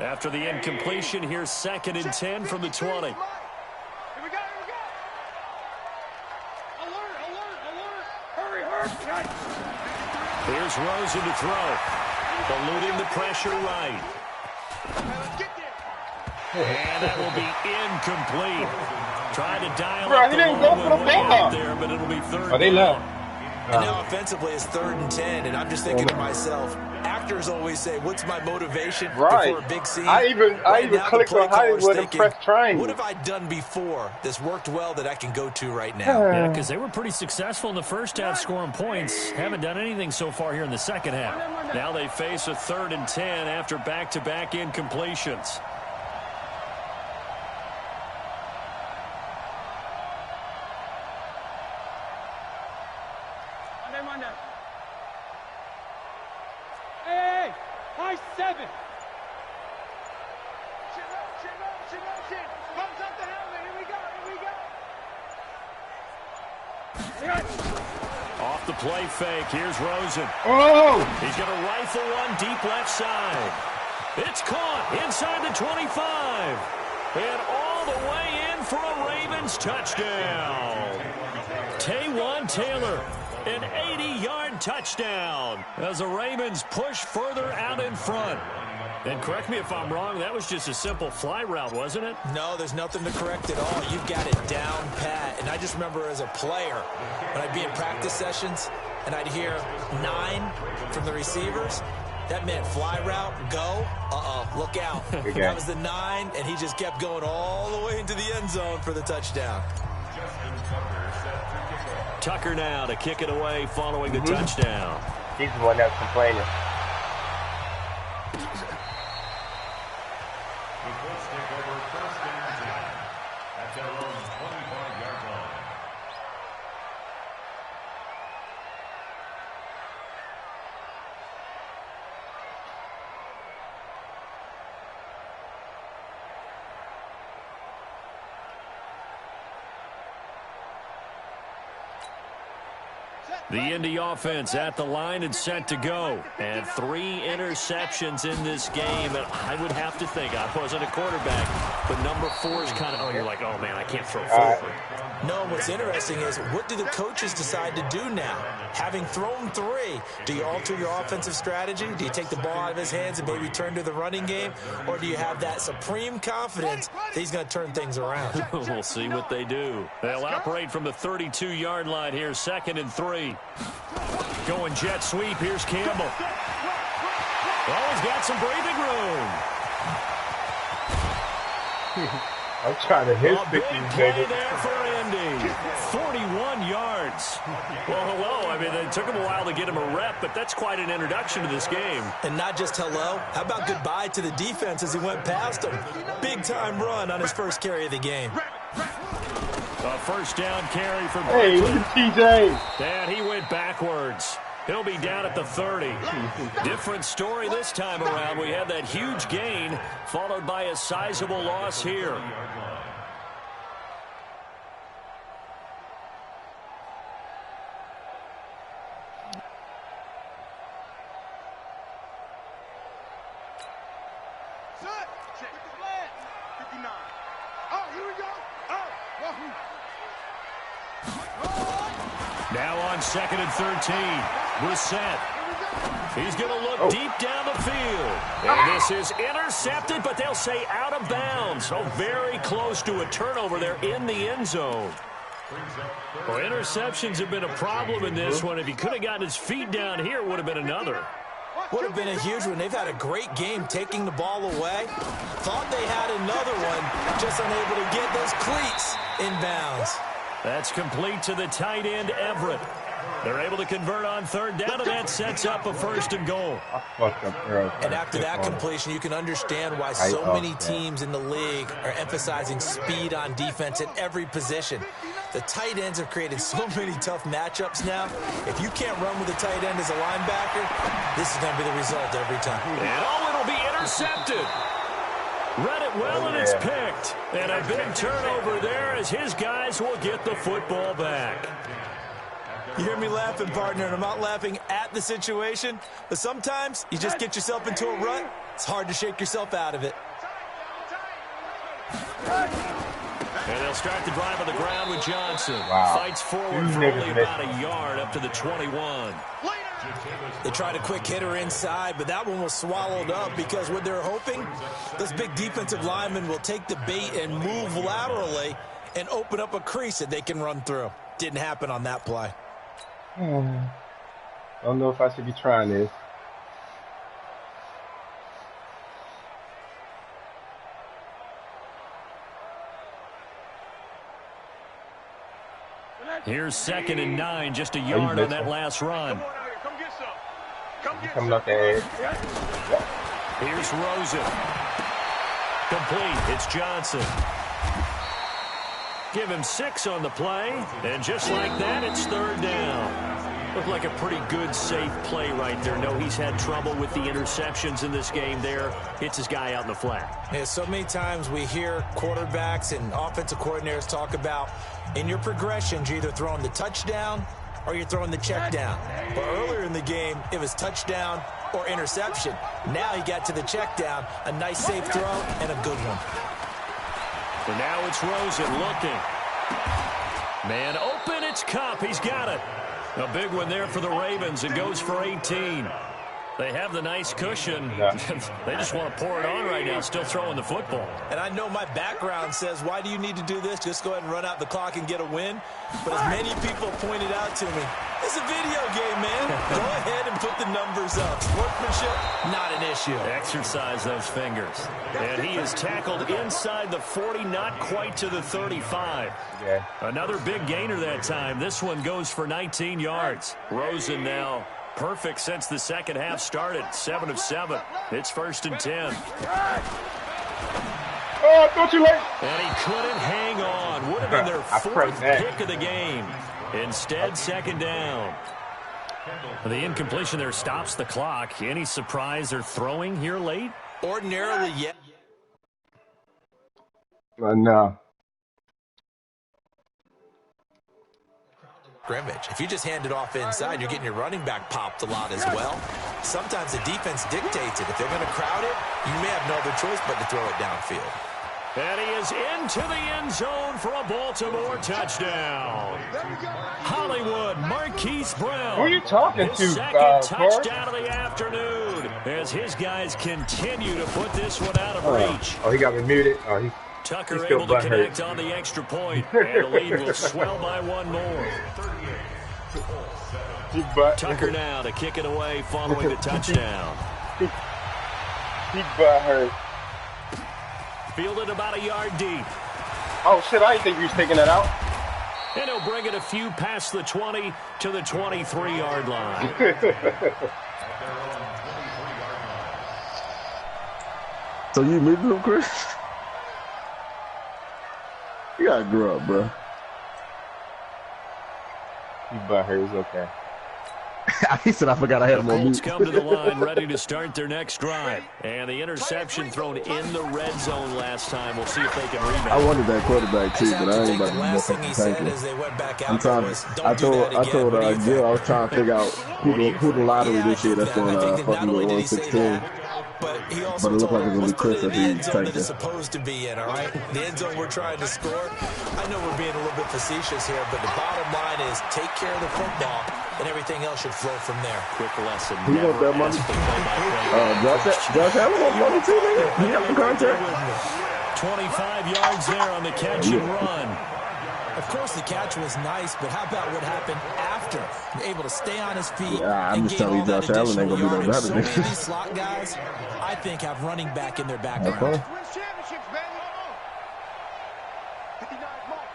B: After the incompletion, here's 2nd and 10 from the 20.
E: Here we go, here we go. Alert, alert, alert. Hurry, hurry.
B: Here's Rosen to throw. Eluding the pressure right.
E: Let's get there.
B: And that will be incomplete. Trying to dial
C: Bro,
B: up
C: he
B: the
C: didn't go
B: long
C: for the
B: one way
C: ball.
B: out there, but it'll be 3rd
C: Oh, they
B: down.
C: left.
D: And now offensively it's 3rd and 10, and I'm just thinking to myself, actors always say, what's my motivation before a big scene?
C: I even
D: now,
C: clicked
D: the play
C: on Hollywood
D: caller's
C: and
D: thinking,
C: pressed triangle.
D: what have I done before that's worked well that I can go to right now?
B: Yeah, because they were pretty successful in the first half scoring points. Haven't done anything so far here in the second half. Now they face a 3rd and 10 after back-to-back incompletions.
E: Hey, high 7. Chin. Comes up the helmet. Here we go.
B: Off the play fake, here's Rosen.
C: Oh!
B: He's going to rifle one deep left side. It's caught inside the 25. And all the way in for a Ravens touchdown. Taywan Taylor, an 80-yard touchdown as the Ravens push further out in front. And correct me if I'm wrong, that was just a simple fly route, wasn't it?
D: No, there's nothing to correct at all. You've got it down pat. And I just remember as a player, when I'd be in practice sessions and I'd hear 9 from the receivers, that meant fly route, go, look out.
C: Okay.
D: That was the 9, and he just kept going all the way into the end zone for the touchdown.
B: Tucker now to kick it away following the touchdown.
C: He's the one that's complaining.
A: The Colts take over 1st and 10 at their own 25-yard line.
B: The Indy offense at the line and set to go. And 3 interceptions in this game. And I would have to think, I wasn't a quarterback, but number 4 is kind of, you're like, oh, man, I can't throw forward.
D: No, what's interesting is what do the coaches decide to do now? Having thrown 3, do you alter your offensive strategy? Do you take the ball out of his hands and maybe turn to the running game? Or do you have that supreme confidence that he's going to turn things around?
B: We'll see what they do. They'll operate from the 32-yard line here, 2nd and 3. Going jet sweep. Here's Campbell. Oh, he's got some breathing room.
C: I'm trying to hit
B: A big
C: 50,
B: play
C: baby.
B: there for 70, 41 yards. Well, hello. I mean, it took him a while to get him a rep, but that's quite an introduction to this game.
D: And not just hello. How about goodbye to the defense as he went past him? Big-time run on his first carry of the game.
B: A first down carry for
C: Hey, look at TJ.
B: And he went backwards. He'll be down at the 30. Different story this time around. We had that huge gain followed by a sizable loss here.
E: Check the flag. 59. Oh, here we go.
B: Now on 2nd and 13. Brissett. He's going to look deep down the field. And this is intercepted, but they'll say out of bounds. So very close to a turnover there in the end zone. Well, interceptions have been a problem in this one. If he could have gotten his feet down here, it would have been another.
D: Would have been a huge one. They've had a great game taking the ball away. Thought they had another one, just unable to get those cleats in bounds.
B: That's complete to the tight end, Everett. They're able to convert on 3rd down, and that sets up a 1st and goal.
D: And after that completion, you can understand why so many teams in the league are emphasizing speed on defense at every position. The tight ends have created so many tough matchups now. If you can't run with a tight end as a linebacker, this is going to be the result every time.
B: And it'll be intercepted. Read it well, and it's picked. And a big turnover there as his guys will get the football back.
D: You hear me laughing, partner, and I'm not laughing at the situation, but sometimes you just get yourself into a rut. It's hard to shake yourself out of it.
B: And they'll start the drive on the ground with Johnson.
C: Wow.
B: Fights forward for only about a yard up to the 21.
D: They tried a quick hitter inside, but that one was swallowed up because what they're hoping, those big defensive linemen will take the bait and move laterally and open up a crease that they can run through. Didn't happen on that play.
C: I don't know if I should be trying this.
B: Here's 2nd and 9, just a yard on that last run.
C: Coming up the edge.
B: Here's Rosen. Complete. It's Johnson. Give him 6 on the play, and just like that, it's 3rd down. Looked like a pretty good, safe play right there. No, he's had trouble with the interceptions in this game there. Hits his guy out in the flat.
D: Yeah, so many times we hear quarterbacks and offensive coordinators talk about in your progressions, you're either throwing the touchdown or you're throwing the check down. But earlier in the game, it was touchdown or interception. Now he got to the check down, a nice safe throw, and a good one.
B: And now it's Rosen looking. Man open, it's Kupp. He's got it. A big one there for the Ravens. It goes for 18. They have the nice cushion. They just want to pour it on right now, still throwing the football.
D: And I know my background says, why do you need to do this? Just go ahead and run out the clock and get a win. But as many people pointed out to me, it's a video game, man. Go ahead and put the numbers up. Sportsmanship, not an issue.
B: Exercise those fingers. And he is tackled inside the 40, not quite to the 35.
C: Yeah.
B: Another big gainer that time. This one goes for 19 yards. Rosen now perfect since the second half started. 7 of 7. It's 1st and 10.
C: Oh, don't you like?
B: And he couldn't hang on. Would have been their 4th pick of the game. Instead, 2nd down. The incompletion there stops the clock. Any surprise they're throwing here late?
D: Ordinarily, yeah.
C: No.
D: Scrimmage. If you just hand it off inside, you're getting your running back popped a lot as well. Sometimes the defense dictates it. If they're going to crowd it, you may have no other choice but to throw it downfield.
B: And he is into the end zone for a Baltimore touchdown. Hollywood, Marquise Brown.
C: Who are you talking
B: his
C: to,
B: second touchdown of the afternoon as his guys continue to put this one out of reach.
C: Oh, he got me muted. Oh, he's
B: Tucker able to connect on the extra point, and the lead will swell by one more. Tucker now to kick it away following the touchdown.
C: He butt hurt.
B: Fielded about a yard deep.
C: Oh, shit, I didn't think he was taking that out.
B: And he'll bring it a few past the 20 to the 23-yard line.
F: So you moving him, Chris? You gotta grow up, bro.
C: He butt hurt. It's okay.
F: He said, I forgot I had him on
B: Colts
F: mute.
B: come to the line ready to start their next drive. And the interception thrown in the red zone last time. We'll see if they can rebound.
F: I wanted that quarterback too, but I ain't about to do
D: last thing he said
F: nothing.
D: as they went back out
F: I'm trying. I told Gil I was trying to figure out who the lottery this year that's going to fucking go 116.
D: But he also
F: But it looked like it's gonna be Chris
D: in
F: if
D: the
F: he
D: end zone that
F: takes
D: it's
F: it.
D: supposed to be in, all right? The end zone we're trying to score. I know we're being a little bit facetious here, but the bottom line is take care of the football, and everything else should flow from there.
B: Quick lesson.
F: He want that money. Josh Allen want money too, nigga. He got the contract.
B: 25 yards there on the catch and run.
D: Of course, the catch was nice, but how about what happened after? Able to stay on his feet.
F: Yeah, I'm
D: and
F: just
D: gain
F: telling you,
D: all that
F: Josh Allen ain't
D: additional
F: gonna be no
D: yardage.
F: better
D: So
F: than
D: many of these slot guys, I think, have running back in their background.
F: Okay.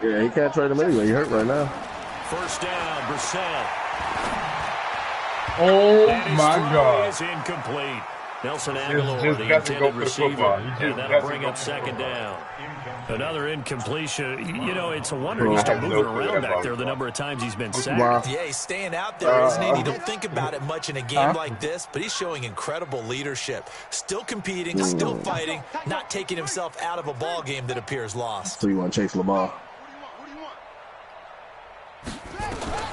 F: Yeah, he can't trade him anyway. He hurt right now.
B: First down, Brissett.
C: Oh
B: And his
C: my
B: throw
C: God.
B: is incomplete. Nelson Aguilar,
C: just
B: the
C: doesn't go
B: intended
C: for the
B: receiver,
C: football. He just
B: and that'll
C: doesn't
B: bring
C: go
B: up
C: for the
B: second
C: football.
B: down. Another incompletion. You know, it's a wonder
C: Bro,
B: he's
C: I
B: still
C: have no
B: moving
C: clue
B: around back
C: about
B: there the
C: that.
B: number of times he's been
F: Wow.
B: sacked.
D: Yeah, he's staying out there, isn't he? You don't think about it much in a game like this, but he's showing incredible leadership. Still competing, still fighting, not taking himself out of a ball game that appears lost.
F: So you want to chase Lamar?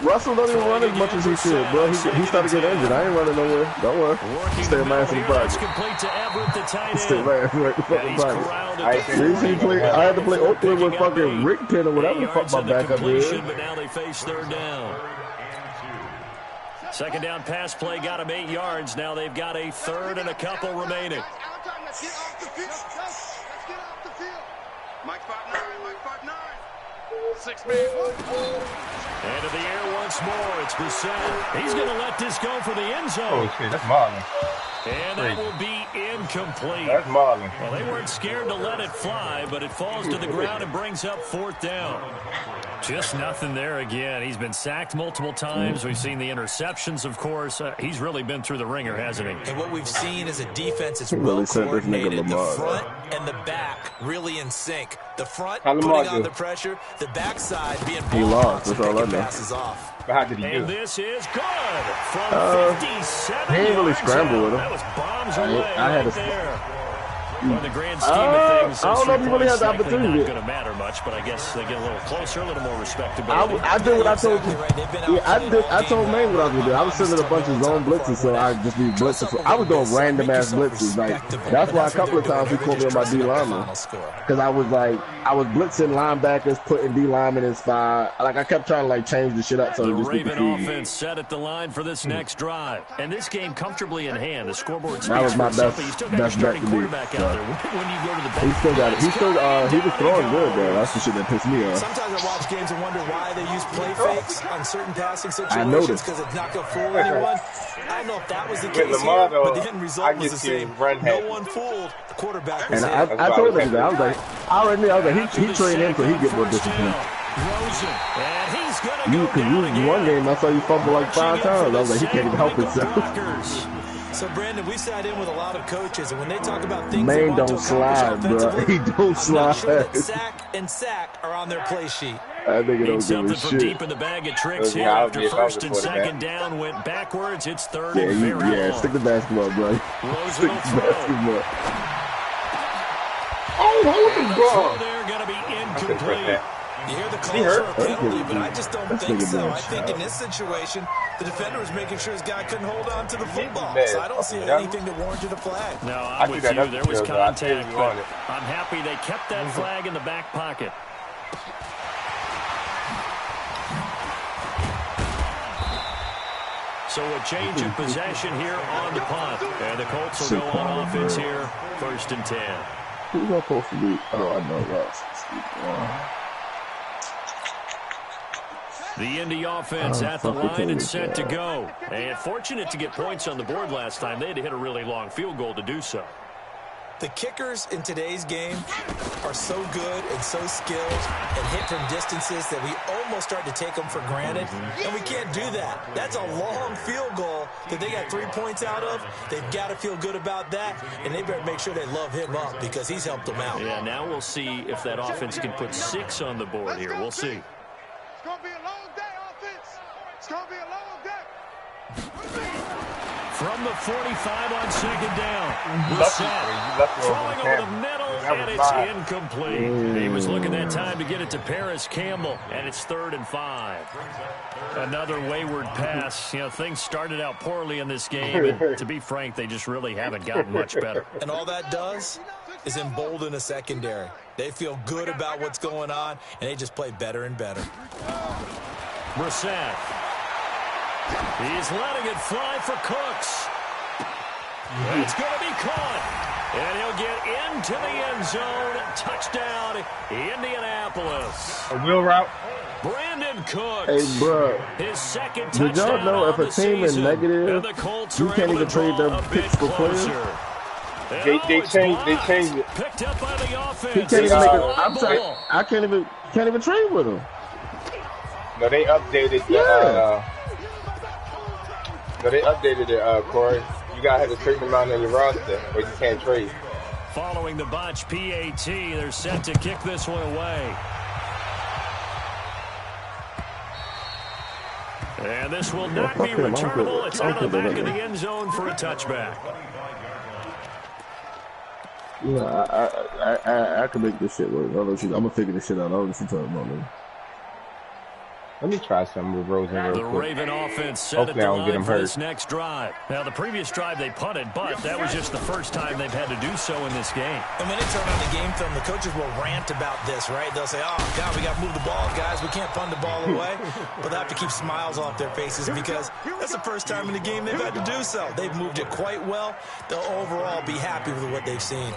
F: Russell don't even run as much as he should, bro. He started getting injured. I ain't running nowhere. Don't worry.
B: Working
F: Stay
B: the
F: my ass in
B: middle
F: the
B: here, it's
F: pocket.
B: complete to Everett, the tight
F: Stay
B: end.
F: my ass in the
B: And
F: fucking
B: he's
F: pocket.
B: corralled
C: I
B: at the
C: see.
F: I had to play Oakland with
B: Picking up
F: fucking
B: eight.
F: Rick Penn or whatever the
B: 8
F: fuck
B: yards
F: my
B: on the
F: backup
B: completion,
F: is.
B: but now they face third down. Second down pass play got him 8 yards. Now they've got a third and a couple remaining.
E: Let's get off the field. Let's get off the field. Mike 5'9", Mike 5'9". 6 man.
B: And in the air once more, it's Brissett. He's going to let this go for the end zone.
C: Oh shit, that's Marlon.
B: And that will be incomplete.
C: That's Marlon.
B: Well, they weren't scared to let it fly, but it falls to the ground and brings up fourth down. Just nothing there again. He's been sacked multiple times. We've seen the interceptions, of course. He's really been through the ringer, hasn't he?
D: And what we've seen is a defense that's
F: He really
D: well
F: sent this nigga
D: coordinated. The
F: Lamar,
D: front and the back really in sync. The front
C: How Lamar
D: putting on
C: do?
D: the pressure, the backside being
F: He
D: ball
F: lost,
D: hawks and
F: that's all I
D: picking
F: know.
D: passes off.
C: But how did he do?
B: And this is good from 57
F: he ain't really
B: yards
F: scrambled
B: out.
F: with him.
B: That was bombs
F: I
B: away
F: had
B: right
F: to-
B: there. Well, in the grand scheme of things,
F: I don't know if he really has the
B: likely
F: opportunity.
B: not going to matter much, but I guess they get a little closer, a little more respectability.
F: I did what I told you.
D: Exactly right. They've been out
F: Yeah,
D: playing all
F: I told
D: game
F: Maine what I was
D: long.
F: gonna do. I was sending a bunch of zone blitzes, so I just be blitzing. I was doing random ass blitzes. Like that's why a couple of times he put me on my D lineman because I was blitzing linebackers, putting D linemen in spot. Like I kept trying to like change the shit up so
B: The
F: it just be
B: Raven
F: confusing.
B: offense set at the line for this next drive. And this game comfortably in hand. The scoreboard
F: That was
B: speaks
F: my
B: for itself,
F: best-
B: but you still got your
F: best bet
B: starting
F: to beat,
B: quarterback out
F: so.
B: there. When you go to the
F: He
B: bench,
F: still got it. He was throwing good though. That's the shit that pissed me off.
D: Sometimes I watch games and wonder why they use play fakes on certain passing
F: I noticed.
D: situations because it's not going to fool anyone. I don't know if that was the
C: With
D: case
C: Lamar,
D: here, but
C: though,
D: the end
C: I
D: result was
C: get
D: the
C: you
D: same.
C: run
D: No
C: happy.
D: one fooled. The quarterback was
F: And
D: in.
F: I told him that. I was like, I already knew. I was like,
B: after
F: he
B: the
F: trained in so he
B: sack
F: get
B: on
F: more
B: first
F: discipline.
B: down, Rosen, and he's going to
F: You,
B: go
F: cause
B: down
F: you
B: again.
F: one game I saw you fumble like 5
B: Reaching in
F: times.
B: for
F: I was like, he
B: the
F: can't even help
B: St. Michael
F: himself.
B: Blockers.
D: So, Brandon, we sat in with a lot of coaches, and when they talk about things they
F: Man
D: want to
F: don't
D: accomplish
F: slide, bro.
D: offensively,
F: He don't
D: I'm not sure that
F: slide.
D: sack and sack are on their play sheet.
F: That nigga
B: Need
F: don't
B: something
F: give a
B: from
F: shit.
B: deep in the bag of tricks here.
C: I'll
B: After
C: be if I was
B: first
C: the
B: and
C: quarterback.
B: second down went backwards. It's third
F: Yeah,
B: and very long.
F: stick the basketball, bro.
B: Rosen
F: Stick
B: will
F: the
B: throw.
F: basketball.
C: Oh, hold
B: And
C: the
B: the throw
C: ball.
B: there going to be
C: I should have
B: incomplete.
C: that.
D: You hear the
C: He
D: calls
C: hurt?
D: for a penalty, but I just don't
F: That's
D: think
F: nigga
D: so.
F: being
D: I think
F: shot.
D: in this situation, the defender was making sure his guy couldn't hold on to the football.
C: mad.
D: So I don't see
C: Yeah.
D: anything that warranted a flag.
B: No,
C: I
B: I'm
C: think
B: with
C: that
B: you.
C: other
B: There was
C: field, though, I tell you
B: contact,
C: you
B: but
C: want it.
B: I'm happy they kept that flag in the back pocket. So a change of possession here on the punt. And the Colts will go on offense here, 1st and 10.
F: Who's I supposed to be? Oh, I know Ross.
B: The Indy offense at the line and set to go. And fortunate to get points on the board last time. They had to hit a really long field goal to do so.
D: The kickers in today's game are so good and so skilled and hit from distances that we almost start to take them for granted, and we can't do that. That's a long field goal that they got 3 points out of. They've got to feel good about that, and they better make sure they love him up because he's helped them out.
B: Yeah, now we'll see if that offense can put 6 on the board here. We'll see.
E: It's going to be a long day, offense. It's going to be a long day.
B: From the 45 on second down. Throwing over the middle, and it's incomplete. He was looking that time to get it to Paris Campbell, and it's 3rd and 5. Another wayward pass. You know, things started out poorly in this game, and to be frank, they just really haven't gotten much better.
D: And all that does is embolden a secondary. They feel good about what's going on, and they just play better and better.
B: Brissett. He's letting it fly for Cooks. It's going to be caught. And he'll get into the end zone. Touchdown, Indianapolis.
C: A wheel route.
B: Brandon Cooks.
F: Hey, bro.
B: His second
F: Did y'all
B: touchdown
F: know if
B: on
F: a
B: the
F: team is
B: season,
F: negative,
B: and the Colts
F: you
B: are
F: can't
B: able
F: even
B: to
F: trade
B: draw
F: their
B: a
F: picks
B: bit
F: for players?
B: closer.
C: They changed it.
B: Picked up by the offense.
F: He can't even make it.
B: I'm
F: sorry, I can't even trade with him.
C: No, they updated the. They updated it, Corey. You gotta have a certain amount on your roster, or you can't trade.
B: Following the botch PAT, they're set to kick this one away. And this will not be returnable. It's out of the back of the end zone for a touchback.
F: Yeah, I can make this shit work. I'm gonna figure this shit out. I don't know what you're talking about, man.
C: Let me try something with Rosen real
B: The
C: quick.
B: Raven offense set at the
C: Hopefully I don't get
B: line
C: him
B: for
C: hurt.
B: this next drive. Now, the previous drive they punted, but that was just the first time they've had to do so in this game.
D: And when they turn on the game film, the coaches will rant about this, right? They'll say, oh, God, we got to move the ball, guys. We can't punt the ball away. But they have to keep smiles off their faces because that's the first time in the game they've had to do so. They've moved it quite well. They'll overall be happy with what they've seen.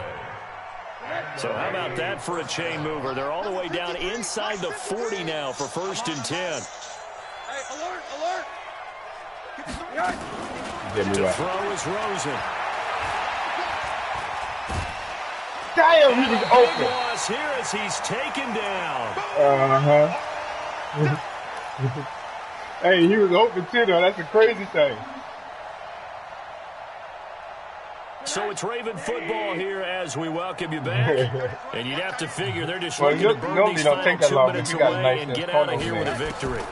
B: So how about that for a chain mover? They're all the way down inside the 40 now for 1st and 10.
E: Hey, alert!
B: To throw is Rosen.
C: Damn, he was
B: Big
C: open.
B: loss here as he's taken down.
C: Hey, he was open too, though. That's a crazy thing.
B: So it's Raven football here as we welcome you back. And you'd have to figure they're just looking to burn
C: normally
B: these
C: don't
B: final
C: take that
B: 2
C: long, but
B: minutes
C: you got a
B: away
C: nice
B: and get out of
C: photo,
B: here
C: man.
B: with a victory.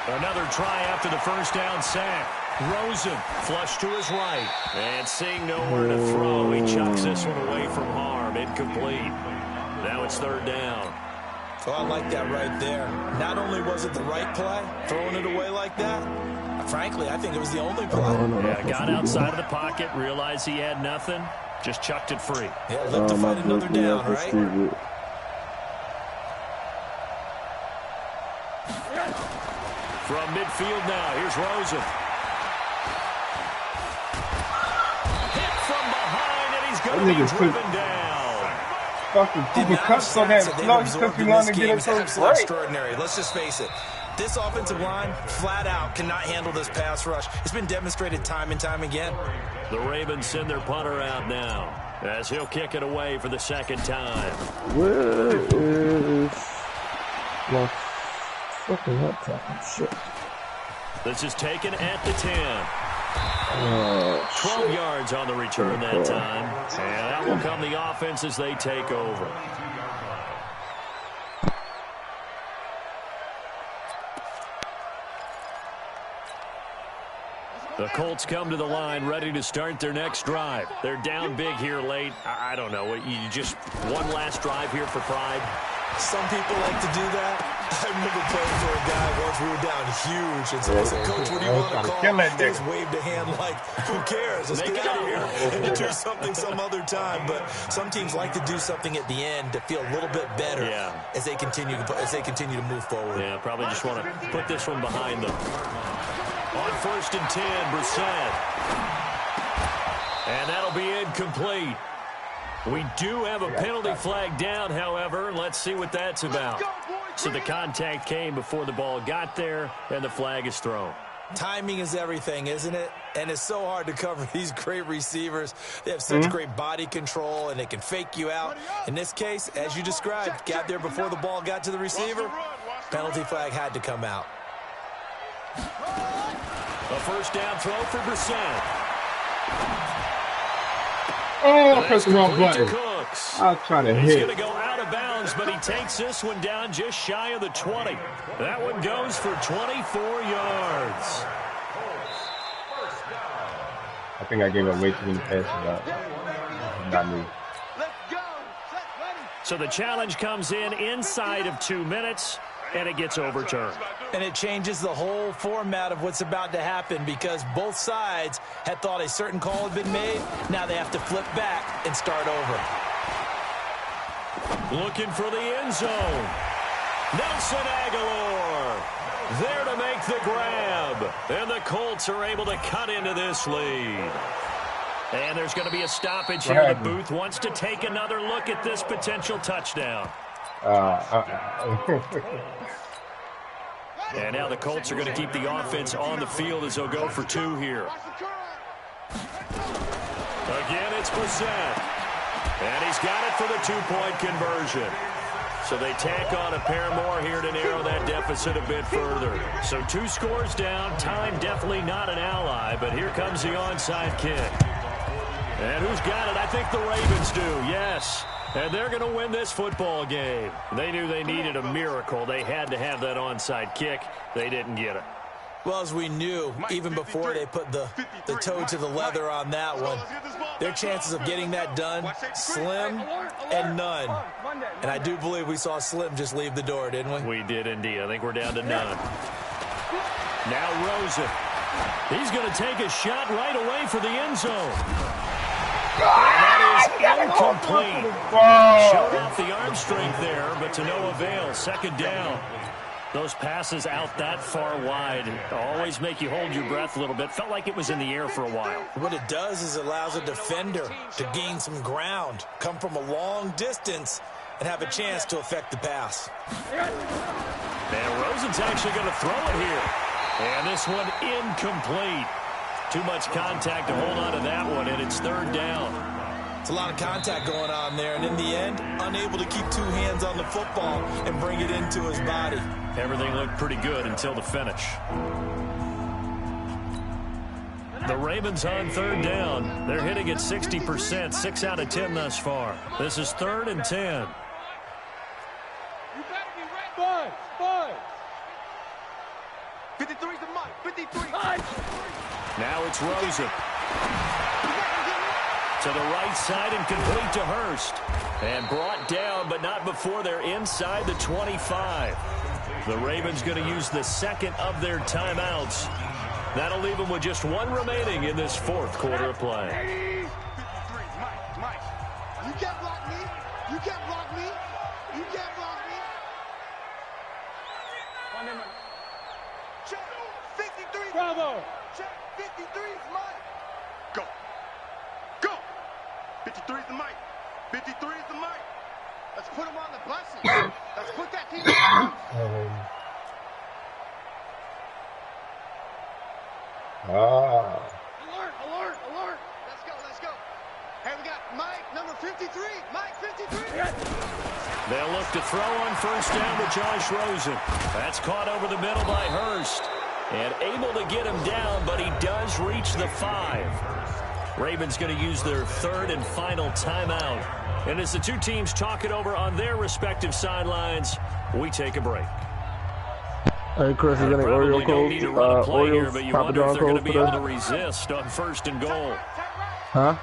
B: Another try after the first down sack. Rosen flush to his right. And seeing nowhere to throw, he chucks this one away from harm. Incomplete. Now it's 3rd down.
D: So I like that right there. Not only was it the right play, throwing it away like that, frankly, I think it was the only play.
B: Yeah, got outside of the pocket, realized he had nothing, just chucked it free.
D: Yeah, look to find another down, right?
B: From midfield now, here's Rosen. Hit from behind, and he's going to be driven down.
C: Fucking Cooper Kupp so damn slow. He took too long to get it so
D: absolutely
C: great.
D: extraordinary. Let's just face it. This offensive line, flat out, cannot handle this pass rush. It's been demonstrated time and time again.
B: The Ravens send their punter out now as he'll kick it away for the 2nd time.
F: Where is my fucking laptop? Shit.
B: This is taken at the 10. 12 yards on the return that time. And that will come the offense as they take over. The Colts come to the line ready to start their next drive. They're down big here late. I don't know. You just one last drive here for pride?
D: Some people like to do that. I remember playing for a guy once we were down huge. And so I said, Coach, what do you want to call? He just waved a hand like, who cares? Let's get out of here and do something some other time. But some teams like to do something at the end to feel a little bit better as they continue to move forward.
B: Yeah, probably just want to put this one behind them. On 1st and 10, Brissett. And that'll be incomplete. We do have a penalty flag down, however. Let's see what that's about. So the contact came before the ball got there, and the flag is thrown.
D: Timing is everything, isn't it? And it's so hard to cover these great receivers. They have such great body control, and they can fake you out. In this case, as you described, got there before the ball got to the receiver. Penalty flag had to come out.
B: A first down throw for Brissett.
C: Oh, I pressed the wrong button. I was trying to hit.
B: He's going to go out of bounds, but he takes this one down just shy of the 20. That one goes for 24 yards.
C: I think I gave up way too many passes out. Not me.
B: So the challenge comes in inside of 2 minutes, and it gets overturned.
D: And it changes the whole format of what's about to happen because both sides had thought a certain call had been made. Now they have to flip back and start over.
B: Looking for the end zone. Nelson Aguilar there to make the grab. And the Colts are able to cut into this lead. And there's going to be a stoppage here. The booth wants to take another look at this potential touchdown. And now the Colts are going to keep the offense on the field as they'll go for 2 here. Again, it's Brissett. And he's got it for the 2-point conversion. So they tack on a pair more here to narrow that deficit a bit further. So 2 scores down. Time definitely not an ally, but here comes the onside kick. And who's got it? I think the Ravens do, yes. And they're going to win this football game. They knew they needed a miracle. They had to have that onside kick. They didn't get it.
D: Well, as we knew, even before they put the toe to the leather on that one, their chances of getting that done, slim and none. And I do believe we saw Slim just leave the door, didn't we?
B: We did indeed. I think we're down to none. Now Rosen. He's going to take a shot right away for the end zone. That is incomplete. Showed off the arm strength there, but to no avail. Second down. Those passes out that far wide always make you hold your breath a little bit. Felt like it was in the air for a while.
D: What it does is it allows a defender to gain some ground, come from a long distance, and have a chance to affect the pass.
B: And Rosen's actually going to throw it here. And this one incomplete. Too much contact to hold on to that one, and it's third down.
D: It's a lot of contact going on there, and in the end, unable to keep 2 hands on the football and bring it into his body.
B: Everything looked pretty good until the finish. The Ravens on third down. They're hitting at 60%, 6 out of 10 thus far. This is 3rd and 10.
G: You better be ready. 5.
E: 53's the mark. 53.
B: Now it's Rosen. To the right side and complete to Hurst. And brought down, but not before they're inside the 25. The Ravens going to use the second of their timeouts. That'll leave them with just 1 remaining in this 4th quarter of play.
E: 53, Mike. You can't block me. You can't block me. You can't block me. Check 53.
G: Bravo.
E: Check 53's Mike. Go. 53's the Mike. 53's the Mike. Let's put him on the buses. Let's put that team on. Alert. Let's go. Hey, we got Mike, number 53. Mike, 53.
B: They'll look to throw on first down to Josh Rosen. That's caught over the middle by Hurst. And able to get him down, but he does reach the 5. Ravens going to use their 3rd and final timeout. And as the 2 teams talk it over on their respective sidelines, we take a break.
F: Hey, Chris, is any Oreo codes?
B: Here, but you
F: Papa
B: wonder if
F: John
B: they're going to
F: codes
B: be able to
F: for
B: resist on 1st and goal.
F: Huh?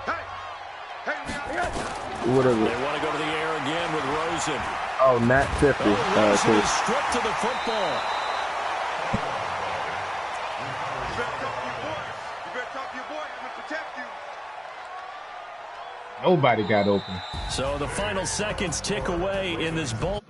F: What is
B: They
F: it?
B: want to go to the air again with Rosen.
F: Oh, Nat 50.
B: Rosen is stripped to the football.
E: You better talk to your boy. I'm going to protect you.
C: Nobody got open.
B: So the final seconds tick away in this ball.